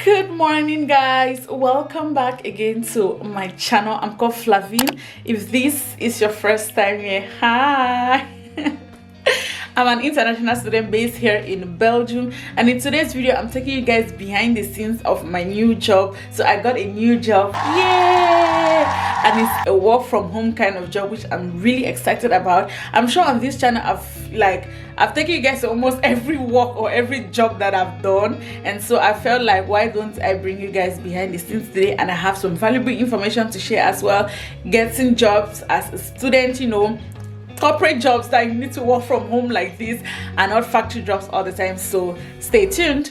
Good morning, guys. Welcome back again to my channel. I'm called Flavine. If this is your first time here, hi. I'm an international student based here in Belgium, and in today's video I'm taking you guys behind the scenes of my new job. So I got a new job, yay! And it's a work from home kind of job, which I'm really excited about. I'm sure on this channel I've taken you guys to almost every work or every job that I've done, and so I felt like, why don't I bring you guys behind the scenes today? And I have some valuable information to share as well. Getting jobs as a student, you know, corporate jobs that you need to work from home like this, and not factory jobs all the time. So stay tuned.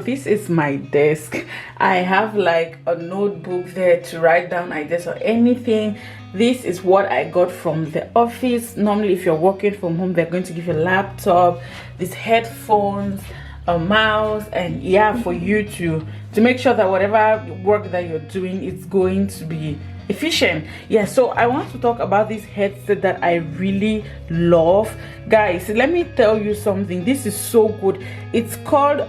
This is my desk. I have like a notebook there to write down ideas or anything. This is what I got from the office. Normally if you're working from home, they're going to give you a laptop, these headphones, a mouse, and yeah, for you to make sure that whatever work that you're doing is going to be efficient. Yeah, so I want to talk about this headset that I really love. Guys, let me tell you something. This is so good. It's called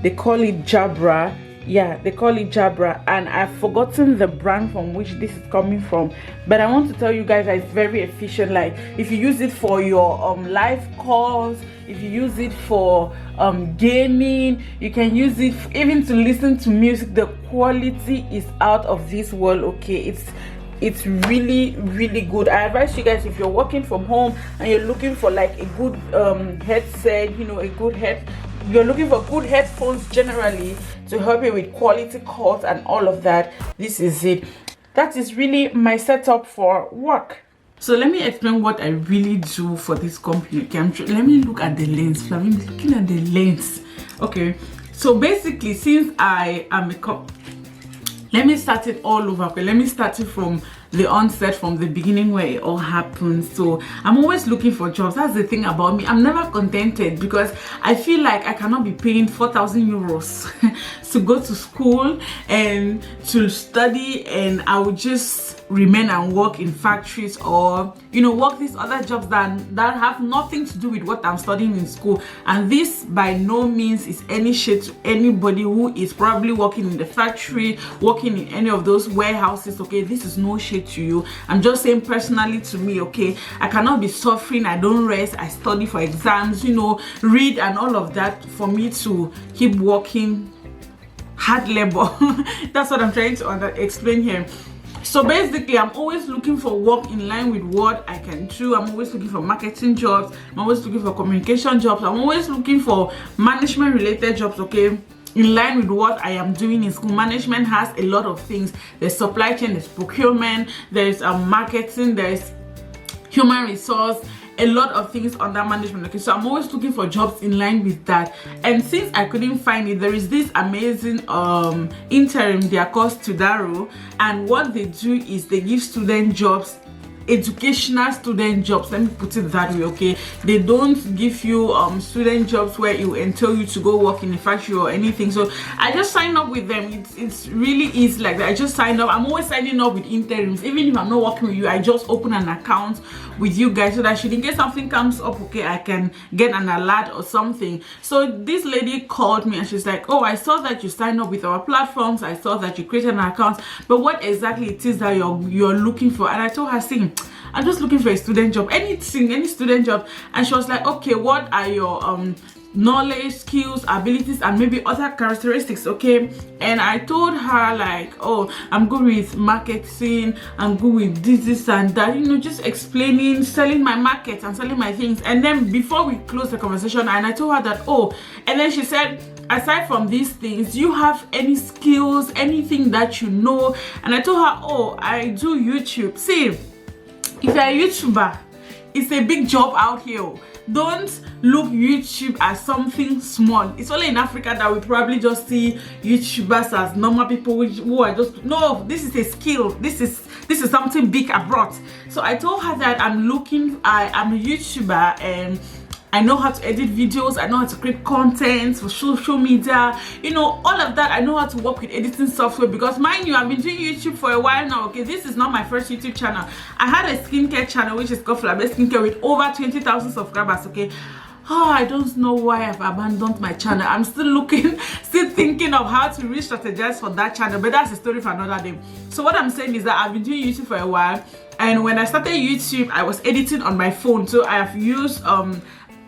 they call it Jabra. Yeah, they call it Jabra, and I've forgotten the brand from which this is coming from, but I want to tell you guys that it's very efficient. Like if you use it for your live calls, if you use it for gaming, you can use it even to listen to music. The quality is out of this world. Okay, it's really good. I advise you guys, if you're working from home and you're looking for like a good headset, you know, you're looking for good headphones generally to help you with quality calls and all of that, this is it. That is really my setup for work. So let me explain what I really do for this company. Okay, let me look at the lens. Flavine is looking at the lens. Okay, so basically, since I am let me start it all over. Okay, let me start it from the onset, from the beginning where it all happened. So I'm always looking for jobs. That's the thing about me. I'm never contented because I feel like I cannot be paying 4,000 euros to go to school and to study, and I would just remain and work in factories, or you know, work these other jobs that have nothing to do with what I'm studying in school. And this by no means is any shade to anybody who is probably working in the factory, working in any of those warehouses. Okay, this is no shade to you. I'm just saying personally to me, okay, I cannot be suffering. I don't rest. I study for exams, you know, read and all of that, for me to keep working hard labor. That's what I'm trying to explain here. So basically, I'm always looking for work in line with what I can do. I'm always looking for marketing jobs. I'm always looking for communication jobs. I'm always looking for management related jobs, okay, in line with what I am doing in school. Management has a lot of things. There's supply chain, there's procurement, there's marketing, there's human resource, a lot of things under management. Okay, so I'm always looking for jobs in line with that. And since I couldn't find it, there is this amazing interim. They are called Studaro, and what they do is they give student jobs, educational student jobs, let me put it that way. Okay, they don't give you student jobs where it will entail you to go work in a factory or anything. So I just signed up with them. It's really easy like that. I just signed up. I'm always signing up with interims. Even if I'm not working with you, I just open an account with you guys so that in case something comes up, okay, I can get an alert or something. So this lady called me and she's like, oh, I saw that you signed up with our platforms. I saw that you created an account, but what exactly it is that you're looking for? And I told her, see, I'm just looking for a student job, any student job. And she was like, okay, what are your knowledge, skills, abilities, and maybe other characteristics? Okay, and I told her like, oh, I'm good with marketing, I'm good with this and that, you know, just explaining, selling my market and selling my things. And then before we closed the conversation, and I told her that, oh, and then she said, aside from these things, do you have any skills, anything that you know? And I told her, oh, I do YouTube. See, if you're a YouTuber, it's a big job out here. Don't look YouTube as something small. It's only in Africa that we probably just see YouTubers as normal people who are just, no, this is a skill. This is something big abroad. So I told her that I'm a YouTuber, and I know how to edit videos, I know how to create content for social media, you know, all of that. I know how to work with editing software, because mind you, I've been doing YouTube for a while now. Okay, this is not my first YouTube channel. I had a skincare channel which is called Flabé Skincare with over 20,000 subscribers. Okay, oh, I don't know why I've abandoned my channel. I'm still looking, still thinking of how to re-strategize for that channel, but that's a story for another day. So what I'm saying is that I've been doing YouTube for a while, and when I started YouTube, I was editing on my phone. So I have used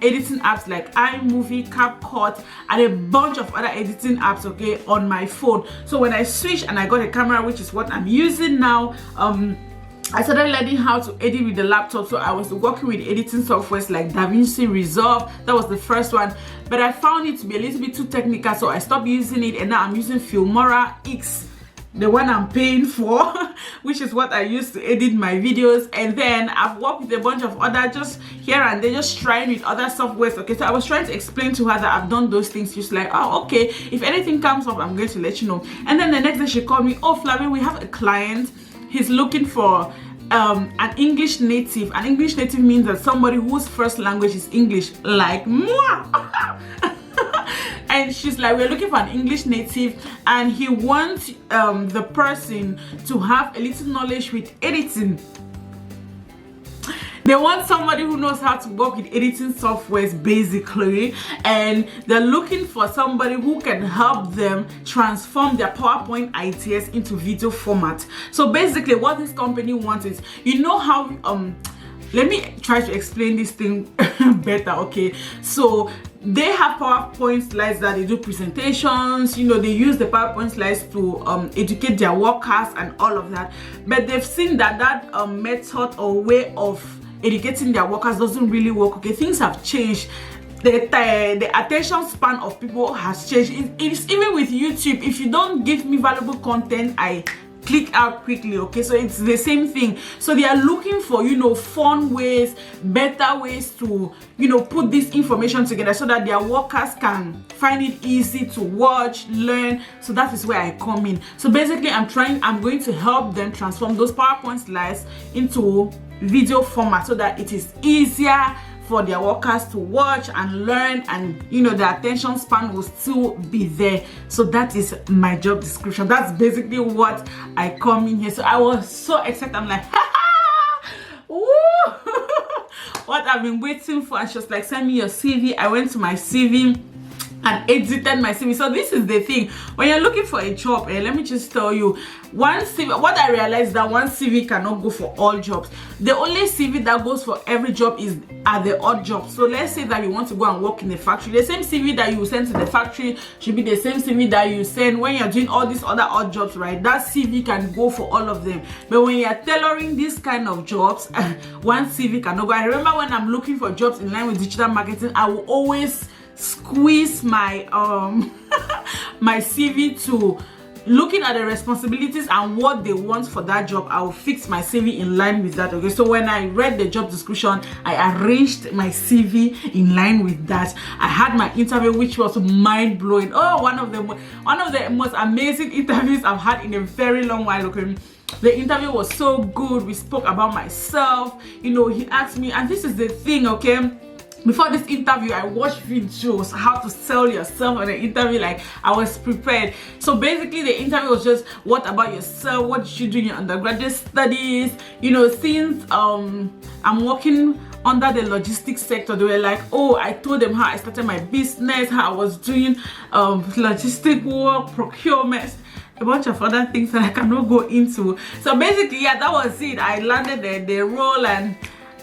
editing apps like iMovie, CapCut, and a bunch of other editing apps, okay, on my phone. So when I switched and I got a camera, which is what I'm using now, I started learning how to edit with the laptop. So I was working with editing softwares like DaVinci Resolve. That was the first one, but I found it to be a little bit too technical, so I stopped using it, and now I'm using Filmora X, the one I'm paying for, which is what I use to edit my videos. And then I've worked with a bunch of other, just here and there, just trying with other softwares. Okay, so I was trying to explain to her that I've done those things. She's like, oh, okay, if anything comes up, I'm going to let you know. And then the next day she called me, oh, Flavie, we have a client. He's looking for an English native. An English native means that somebody whose first language is English, like moi. And she's like, we're looking for an English native, and he wants the person to have a little knowledge with editing. They want somebody who knows how to work with editing softwares basically, and they're looking for somebody who can help them transform their PowerPoint ideas into video format. So basically what this company wants is, you know how let me try to explain this thing better. Okay, so they have PowerPoint slides that they do presentations, you know, they use the PowerPoint slides to educate their workers and all of that, but they've seen that that method or way of educating their workers doesn't really work. Okay, things have changed. The attention span of people has changed. It's even with YouTube. If you don't give me valuable content, I click out quickly. Okay, so it's the same thing. So they are looking for, you know, fun ways, better ways to, you know, put this information together so that their workers can find it easy to watch, learn. So that is where I come in. So basically I'm going to help them transform those PowerPoint slides into video format so that it is easier for their workers to watch and learn, and you know, the attention span will still be there. So that is my job description. That's basically what I come in here. So I was so excited. I'm like, woo! What I've been waiting for. And she was like, send me your CV. I went to my CV and edited my CV. So this is the thing, when you're looking for a job, let me just tell you, one CV, what I realized that one CV cannot go for all jobs. The only CV that goes for every job are the odd jobs. So let's say that you want to go and work in a factory, the same CV that you send to the factory should be the same CV that you send when you're doing all these other odd jobs, right? That CV can go for all of them. But when you're tailoring these kind of jobs, one CV cannot go. I remember when I'm looking for jobs in line with digital marketing, I will always squeeze my my CV to looking at the responsibilities and what they want for that job. I will fix my CV in line with that. Okay, so when I read the job description, I arranged my CV in line with that. I had my interview, which was mind-blowing. Oh, one of the most amazing interviews I've had in a very long while. Okay, the interview was so good. We spoke about myself, you know, he asked me, and this is the thing, okay, before this interview I watched videos how to sell yourself on an interview. Like, I was prepared. So basically the interview was just, what about yourself, what did you do in your undergraduate studies, you know, since I'm working under the logistics sector. They were like, oh, I told them how I started my business, how I was doing logistic work, procurement, a bunch of other things that I cannot go into. So basically, yeah, that was it. I landed the role,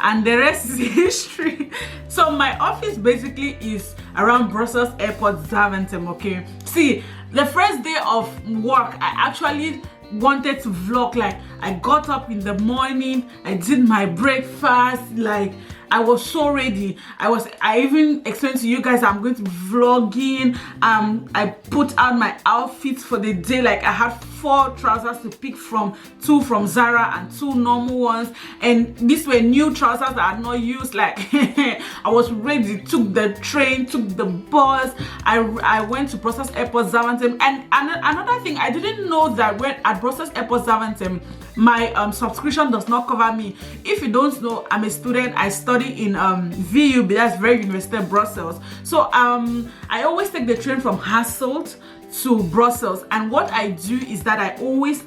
and the rest is history. So my office basically is around Brussels Airport, Zaventem. Okay, see, the first day of work, I actually wanted to vlog. Like, I got up in the morning, I did my breakfast, like I was so ready. I even explained to you guys I'm going to be vlogging. I put out my outfits for the day. Like, I had 4 trousers to pick from, 2 from Zara and 2 normal ones, and these were new trousers that I had not used. Like, I was ready. Took the train, took the bus. I went to Brussels Airport, Zaventem. And another thing, I didn't know that when at Brussels Airport, Zaventem, my subscription does not cover me. If you don't know, I'm a student. I study in VUB, that's Very University of Brussels. So I always take the train from Hasselt to Brussels, and what I do is that I always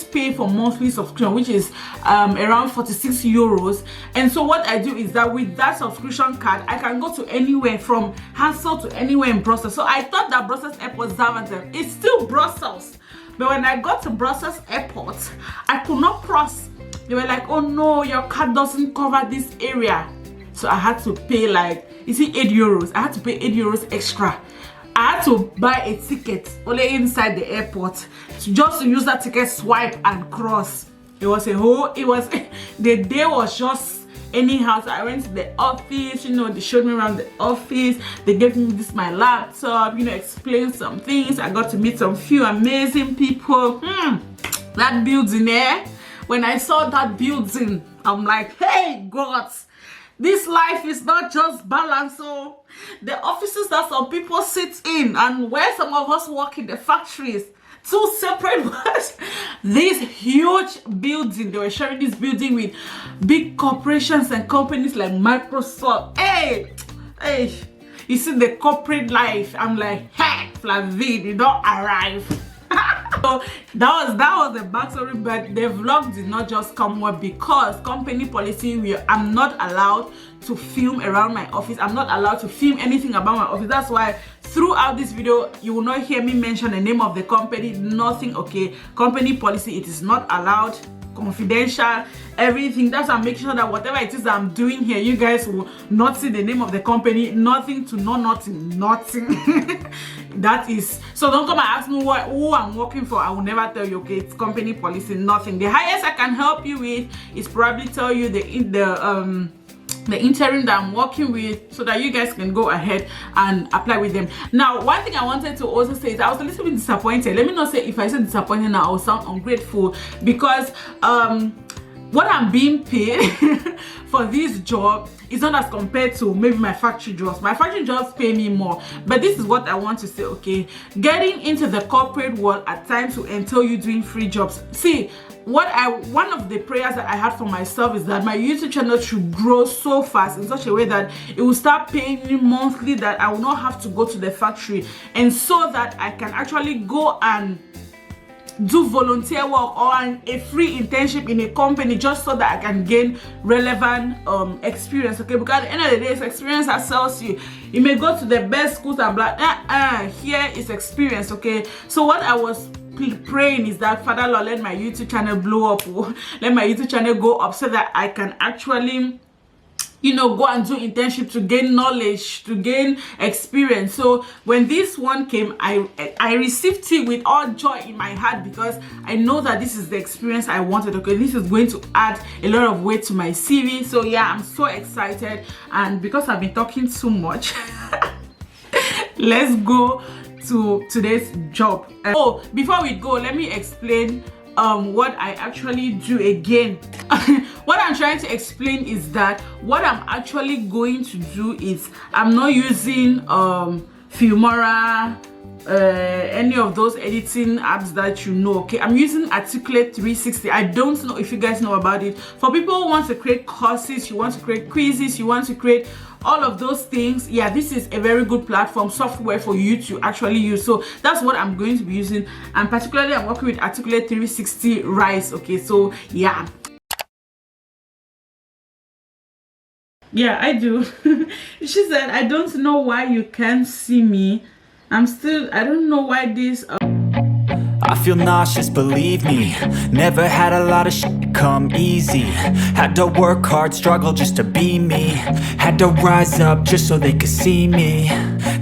pay for monthly subscription, which is around 46 euros. And so what I do is that with that subscription card, I can go to anywhere from Hasselt to anywhere in Brussels. So I thought that Brussels Airport Zaventem, it's still Brussels, but when I got to Brussels Airport, I could not cross. They were like, oh no, your card doesn't cover this area. So I had to pay, like, you see, 8 euros. I had to pay 8 euros extra. I had to buy a ticket only inside the airport just to use that ticket, swipe and cross. It was the day was just anyhow. So I went to the office, you know, they showed me around the office, they gave me my laptop, you know, explained some things. I got to meet some few amazing people. That building there, when I saw that building, I'm like, hey God, this life is not just balance. So the offices that some people sit in and where some of us work in the factories, two separate ones. This huge building, they were sharing this building with big corporations and companies like Microsoft. Hey, you see the corporate life. I'm like, hey, Flavie, you don't arrive. So that was the backstory, but the vlog did not just come up because company policy, I'm not allowed to film around my office. I'm not allowed to film anything about my office. That's why throughout this video you will not hear me mention the name of the company, nothing. Okay, company policy, it is not allowed, confidential, everything. That's why I'm making sure that whatever it is that I'm doing here, you guys will not see the name of the company, nothing to know, nothing. That is, so don't come and ask me who I'm working for. I will never tell you. Okay, it's company policy, nothing. The highest I can help you with is probably tell you the interim that I'm working with, so that you guys can go ahead and apply with them. Now, one thing I wanted to also say is I was a little bit disappointed. Let me not say, if I say disappointed now, I'll sound ungrateful, because what I'm being paid for this job is not as compared to maybe my factory jobs. My factory jobs pay me more, but this is what I want to say. Okay, getting into the corporate world at times will entail you doing free jobs. See, one of the prayers that I had for myself is that my YouTube channel should grow so fast in such a way that it will start paying me monthly, that I will not have to go to the factory, and so that I can actually go and do volunteer work or a free internship in a company, just so that I can gain relevant experience. Okay, because at the end of the day, it's experience that sells you. You may go to the best schools and blah, here is experience. Okay, so what I was praying is that, Father Lord, let my YouTube channel blow up, let my YouTube channel go up, so that I can actually, you know, go and do internship to gain knowledge, to gain experience. So when this one came, I received it with all joy in my heart, because I know that this is the experience I wanted. Okay, this is going to add a lot of weight to my CV. So yeah, I'm so excited. And because I've been talking too much, let's go to today's job. Oh, before we go, let me explain what I actually do again. What I'm trying to explain is that what I'm actually going to do is, I'm not using Filmora, any of those editing apps that you know. Okay, I'm using Articulate 360. I don't know if you guys know about it. For people who want to create courses, you want to create quizzes, you want to create all of those things, yeah, this is a very good platform, software for you to actually use. So that's what I'm going to be using, and particularly I'm working with Articulate 360 Rise. Okay, so yeah, I do. She said, I don't know why you can't see me. I don't know why this I feel nauseous, believe me. Never had a lot of shit come easy. Had to work hard, struggle just to be me. Had to rise up just so they could see me.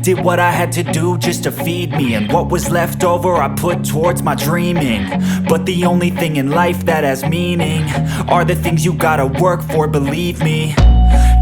Did what I had to do just to feed me, and what was left over I put towards my dreaming. But the only thing in life that has meaning are the things you gotta work for, believe me.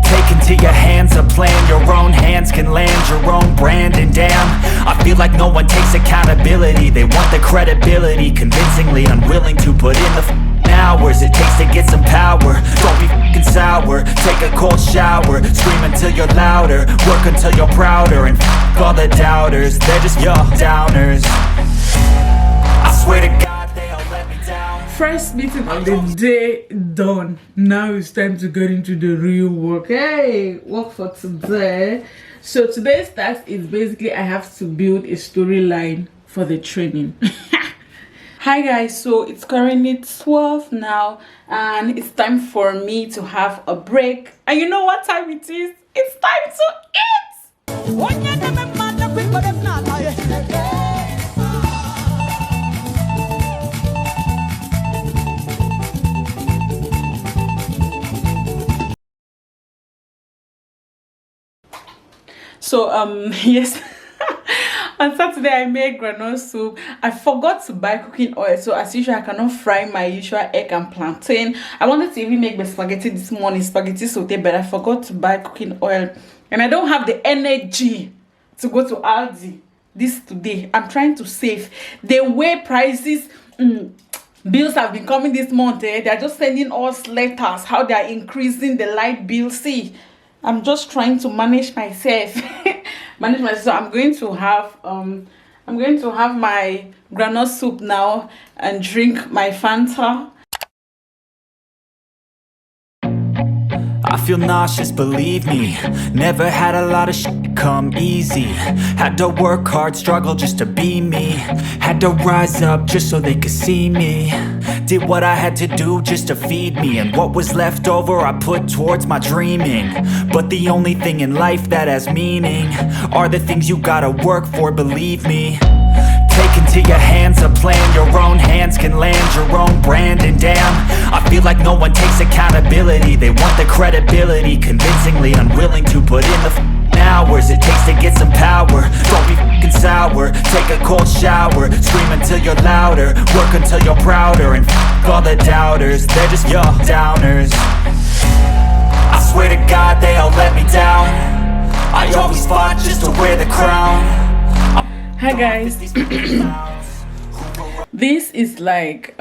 Take into your hands a plan, your own hands can land your own brand. And damn, I feel like no one takes accountability. They want the credibility, convincingly unwilling to put in the hours it takes to get some power. Don't be f***ing sour, take a cold shower. Scream until you're louder, work until you're prouder. And f*** all the doubters, they're just your downers. I swear to God they all let me down. First meeting of the day done. Now it's time to get into the real work. Hey, work for today. So today's task is basically I have to build a storyline for the training. Hi guys, so it's currently 12 now and it's time for me to have a break. And you know what time it is? It's time to eat! So yes, on Saturday I made granola soup. I forgot to buy cooking oil, so as usual I cannot fry my usual egg and plantain. I wanted to even make the spaghetti this morning, spaghetti sauté, but I forgot to buy cooking oil and I don't have the energy to go to Aldi this today. I'm trying to save. The way prices bills have been coming this month, they're just sending us letters how they are increasing the light bill. See, I'm just trying to manage myself. So I'm going to have my granola soup now and drink my Fanta. I feel nauseous, believe me. Never had a lot of shit come easy. Had to work hard, struggle just to be me. Had to rise up just so they could see me. Did what I had to do just to feed me. And what was left over I put towards my dreaming. But the only thing in life that has meaning are the things you gotta work for, believe me. Take into your hands a plan. Your own hands can land your own brand. And damn, I feel like no one takes accountability. They want the credibility, convincingly unwilling to put in the hours it takes to get some power. Don't be f***ing sour. Take a cold shower. Scream until you're louder. Work until you're prouder. And f*** all the doubters, they're just your downers. I swear to God they all let me down. I always fought just to wear the crown. Hi guys. This is like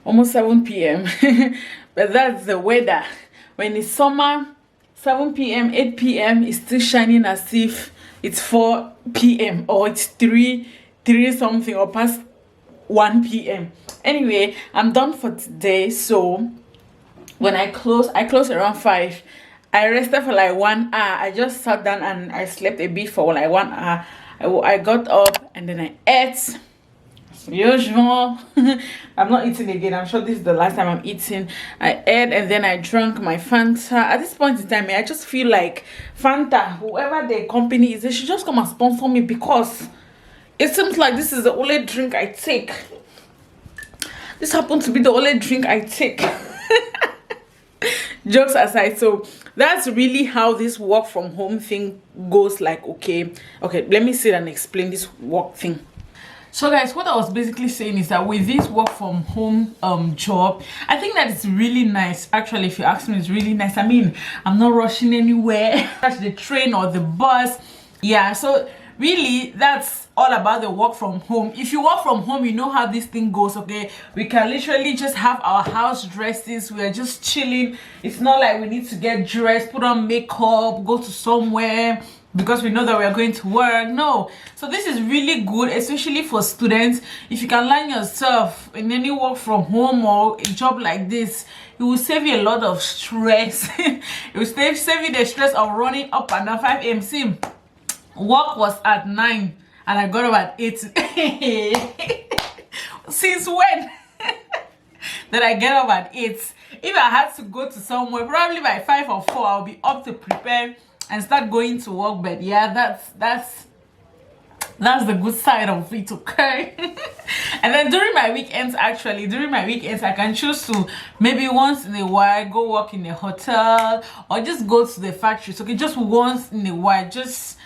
almost 7 p.m. but that's the weather. When it's summer, 7 p.m., 8 p.m. is still shining as if it's 4 p.m. or it's 3 something or past 1 p.m. Anyway, I'm done for today. So when I close around 5. I rested for like 1 hour. I just sat down and I slept a bit for like 1 hour. I got up and then I ate as usual. I'm not eating again. I'm sure this is the last time I'm eating. I ate and then I drank my Fanta. At this point in time, I just feel like Fanta, whoever the company is, they should just come and sponsor me, because it seems like this is the only drink I take. This happens to be the only drink I take. Jokes aside, so that's really how this work from home thing goes. Like, okay, let me sit and explain this work thing. So guys, what I was basically saying is that with this work from home job, I think that it's really nice. Actually, if you ask me, it's really nice. I mean, I'm not rushing anywhere. Catch the train or the bus. Yeah, so really that's all about the work from home. If you work from home, you know how this thing goes. Okay, we can literally just have our house dresses. We are just chilling. It's not like we need to get dressed, put on makeup, go to somewhere because we know that we are going to work. No, so this is really good, especially for students. If you can learn yourself in any work from home or a job like this, it will save you a lot of stress. It will save you the stress of running up and down 5 a.m. See, work was at 9 and I got up at 8. Since when? That I get up at 8. If I had to go to somewhere, probably by 5 or 4, I'll be up to prepare and start going to work. But yeah, that's the good side of it, okay? And then during my weekends, I can choose to maybe once in a while go work in a hotel or just go to the factories. Okay, just once in a while, just,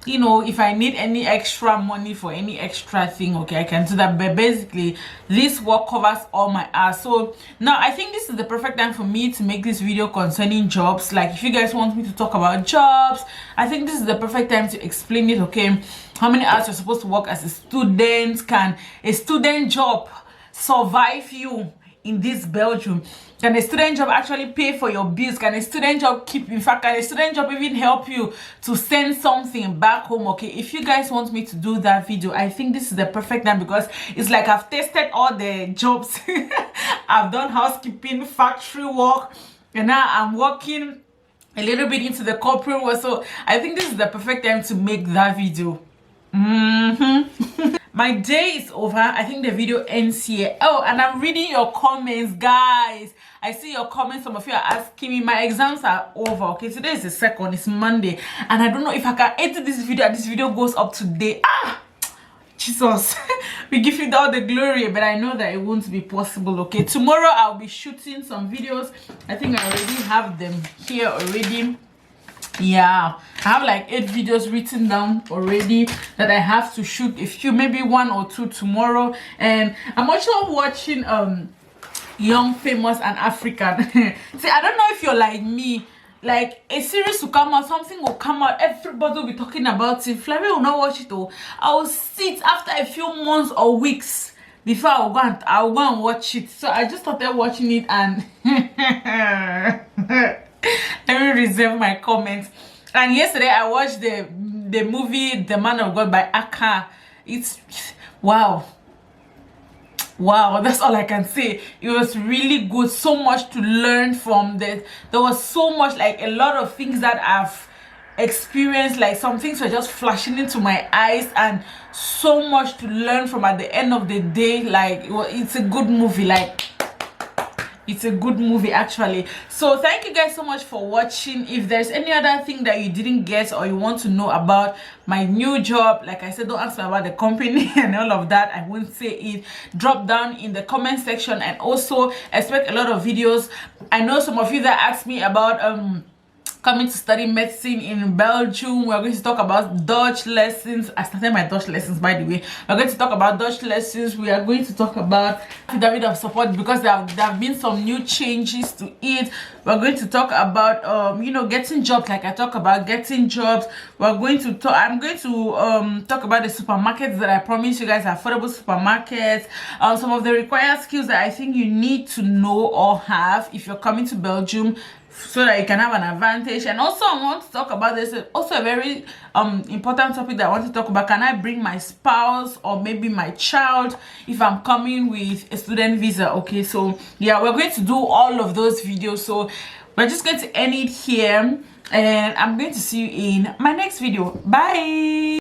you know, if I need any extra money for any extra thing, okay, I can do that. But basically this work covers all my hours. So now I think this is the perfect time for me to make this video concerning jobs. Like, if you guys want me to talk about jobs, I think this is the perfect time to explain it. Okay, how many hours you're supposed to work as a student? Can a student job survive you in this Belgium? Can a student job actually pay for your bills? Can a student job in fact, can a student job even help you to send something back home? Okay, if you guys want me to do that video, I think this is the perfect time, because it's like I've tested all the jobs. I've done housekeeping, factory work, and now I'm working a little bit into the corporate world. So I think this is the perfect time to make that video. My day is over. I think the video ends here. Oh, and I'm reading your comments, guys. I see your comments. Some of you are asking me. My exams are over. Okay, today is the 2nd. It's Monday, and I don't know if I can edit this video. This video goes up today. Jesus. We give you all the glory, but I know that it won't be possible. Okay, tomorrow I'll be shooting some videos. I think I already have them here already. Yeah, I have like 8 videos written down already that I have to shoot, a few, maybe 1 or 2 tomorrow. And I'm also watching Young, Famous and African. See, I don't know if you're like me, like a series will come out, something will come out, everybody will be talking about it. Flavia will not watch it all. I'll sit after a few months or weeks before I'll go and watch it. So I just started watching it, and let me reserve my comments. And yesterday I watched the movie The Man of God by Aka. It's wow, that's all I can say. It was really good. So much to learn from this. There was so much, like a lot of things that I've experienced, like some things were just flashing into my eyes, and so much to learn from at the end of the day. Like it's a good movie. Like it's a good movie actually. So thank you guys so much for watching. If there's any other thing that you didn't get or you want to know about my new job, like I said, don't ask me about the company and all of that. I won't say it. Drop down in the comment section, and also expect a lot of videos. I know some of you that asked me about coming to study medicine in Belgium. We're going to talk about Dutch lessons. I started my Dutch lessons, by the way. We're going to talk about Dutch lessons. We are going to talk about affidavit of support, because there have been some new changes to it. We're going to talk about you know, getting jobs, like I talk about getting jobs. I'm going to talk about the supermarkets that I promised you guys, affordable supermarkets. Some of the required skills that I think you need to know or have if you're coming to Belgium, so that you can have an advantage. And also I want to talk about this, also a very important topic that I want to talk about. Can I bring my spouse or maybe my child if I'm coming with a student visa? Okay, so yeah, we're going to do all of those videos. So we're just going to end it here, and I'm going to see you in my next video. Bye.